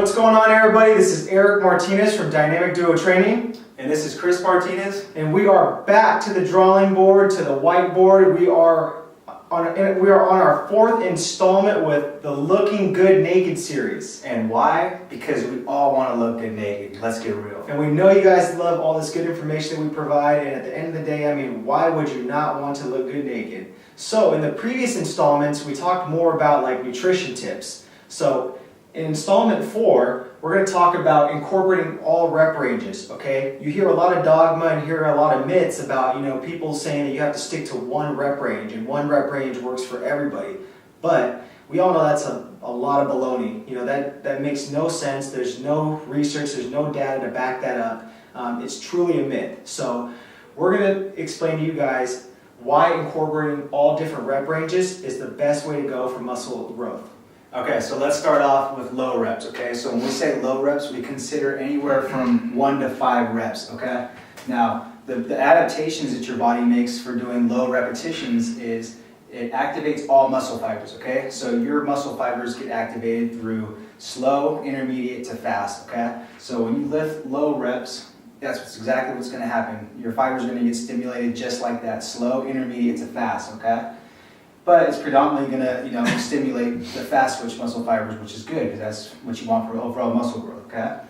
What's going on, everybody? This is Eric Martinez from Dynamic Duo Training. And this is Chris Martinez. And we are back to the drawing board, to the whiteboard. We are on our fourth installment with the Looking Good Naked series. And why? Because we all want to look good naked. Let's get real. And we know you guys love all this good information that we provide. And at the end of the day, I mean, why would you not want to look good naked? So in the previous installments, we talked more about like nutrition tips. So in installment 4, we're going to talk about incorporating all rep ranges, okay? You hear a lot of dogma and hear a lot of myths about, people saying that you have to stick to one rep range and one rep range works for everybody. But we all know that's a lot of baloney. That makes no sense. There's no research, there's no data to back that up. It's truly a myth. So we're going to explain to you guys why incorporating all different rep ranges is the best way to go for muscle growth. Okay, so let's start off with low reps, okay? So when we say low reps, we consider anywhere from 1 to 5 reps, okay? Now, the adaptations that your body makes for doing low repetitions is it activates all muscle fibers, okay? So your muscle fibers get activated through slow, intermediate to fast, okay? So when you lift low reps, that's exactly what's gonna happen. Your fibers are gonna get stimulated just like that, slow, intermediate to fast, okay? But it's predominantly going to, stimulate the fast twitch muscle fibers, which is good because that's what you want for overall muscle growth, okay?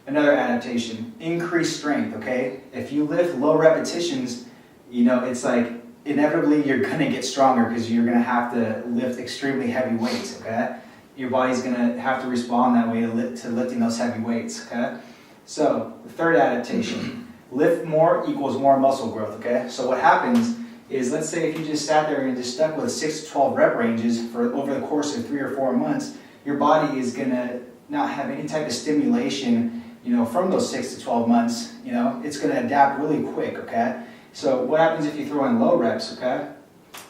Another adaptation, increased strength, okay? If you lift low repetitions, it's like inevitably you're going to get stronger because you're going to have to lift extremely heavy weights, okay? Your body's going to have to respond that way to lifting those heavy weights, okay? So, the third adaptation, lift more equals more muscle growth, okay? So what happens is, let's say if you just sat there and just stuck with 6 to 12 rep ranges for over the course of 3 or 4 months, your body is going to not have any type of stimulation, from those 6 to 12 months. It's going to adapt really quick, okay? So what happens if you throw in low reps, okay?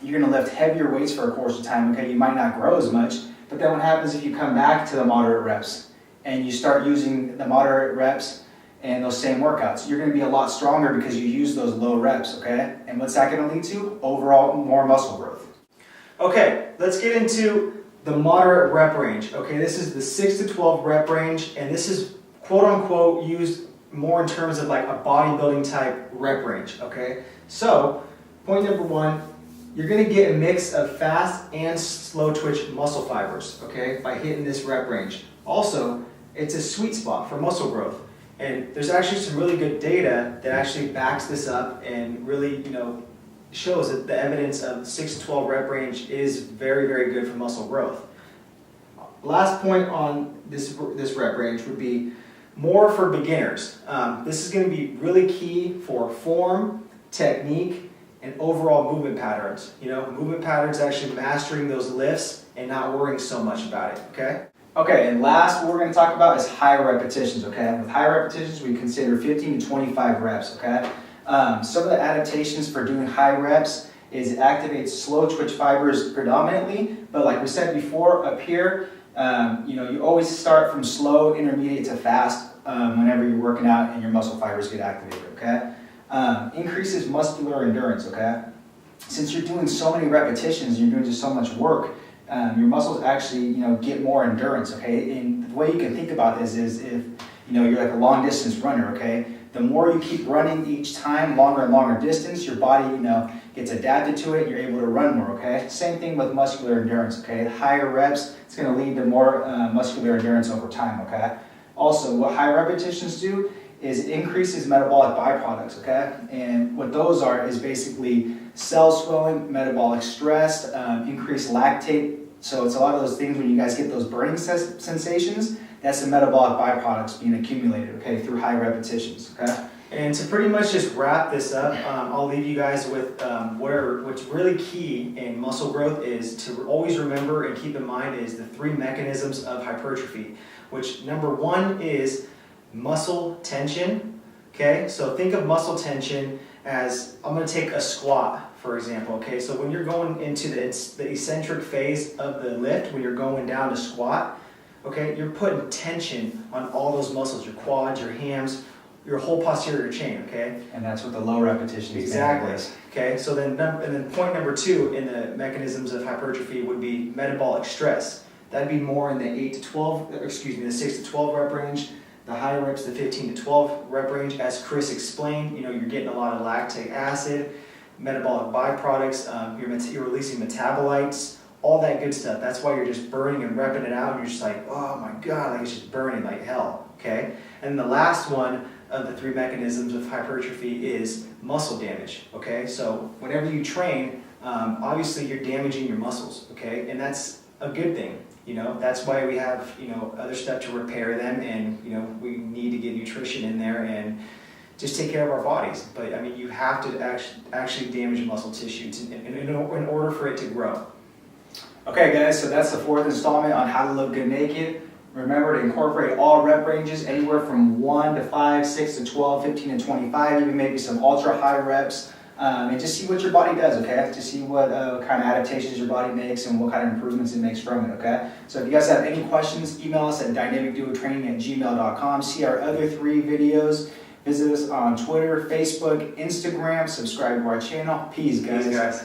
You're going to lift heavier weights for a course of time, okay? You might not grow as much, but then what happens if you come back to the moderate reps and you start using the moderate reps and those same workouts? You're going to be a lot stronger because you use those low reps, okay? And what's that going to lead to? Overall, more muscle growth. Okay, let's get into the moderate rep range. Okay, this is the 6 to 12 rep range, and this is quote-unquote used more in terms of like a bodybuilding type rep range, okay? So, point number 1, you're going to get a mix of fast and slow twitch muscle fibers, okay, by hitting this rep range. Also, it's a sweet spot for muscle growth. And there's actually some really good data that actually backs this up and really, shows that the evidence of 6 to 12 rep range is very, very good for muscle growth. Last point on this rep range would be more for beginners. This is going to be really key for form, technique, and overall movement patterns. Movement patterns, actually mastering those lifts and not worrying so much about it, okay? Okay, and last what we're going to talk about is high repetitions, okay? With high repetitions, we consider 15 to 25 reps, okay? Some of the adaptations for doing high reps is it activates slow twitch fibers predominantly, but like we said before up here, you always start from slow, intermediate to fast whenever you're working out and your muscle fibers get activated, okay? Increases muscular endurance, okay? Since you're doing so many repetitions, you're doing just so much work, your muscles actually, get more endurance, okay? And the way you can think about this is if, you're like a long distance runner, okay? The more you keep running each time, longer and longer distance, your body, gets adapted to it, you're able to run more, okay? Same thing with muscular endurance, okay? Higher reps, it's gonna lead to more muscular endurance over time, okay? Also, what high repetitions do is it increases metabolic byproducts, okay? And what those are is basically cell swelling, metabolic stress, increased lactate. So it's a lot of those things when you guys get those burning sensations, that's the metabolic byproducts being accumulated, okay, through high repetitions, okay? And to pretty much just wrap this up, I'll leave you guys with what's really key in muscle growth is to always remember and keep in mind is the 3 mechanisms of hypertrophy, which number 1 is muscle tension, okay? So think of muscle tension as, I'm going to take a squat, for example, okay? So when you're going into the eccentric phase of the lift, when you're going down to squat, okay, you're putting tension on all those muscles, your quads, your hams, your whole posterior chain, okay? And that's what the low repetitions exactly. Okay, so then point number 2 in the mechanisms of hypertrophy would be metabolic stress. That'd be more in the 8 to 12, or excuse me, the 6 to 12 rep range. The higher reps, the 15 to 12 rep range. As Chris explained, you're getting a lot of lactic acid, metabolic byproducts, you're releasing metabolites, all that good stuff. That's why you're just burning and repping it out, and you're just like, oh my God, like it's just burning like hell, okay? And the last one of the 3 mechanisms of hypertrophy is muscle damage, okay? So whenever you train, obviously you're damaging your muscles, okay? And that's a good thing. That's why we have, other stuff to repair them, and, we need to get nutrition in there and just take care of our bodies. But, I mean, you have to actually damage muscle tissue in order for it to grow. Okay, guys, so that's the 4th installment on how to look good naked. Remember to incorporate all rep ranges, anywhere from 1 to 5, 6 to 12, 15 to 25, even maybe some ultra high reps. And just see what your body does, okay? To see what kind of adaptations your body makes and what kind of improvements it makes from it, okay? So if you guys have any questions, email us at dynamicduotraining@gmail.com. See our other 3 videos. Visit us on Twitter, Facebook, Instagram. Subscribe to our channel. Peace, guys. Peace, guys.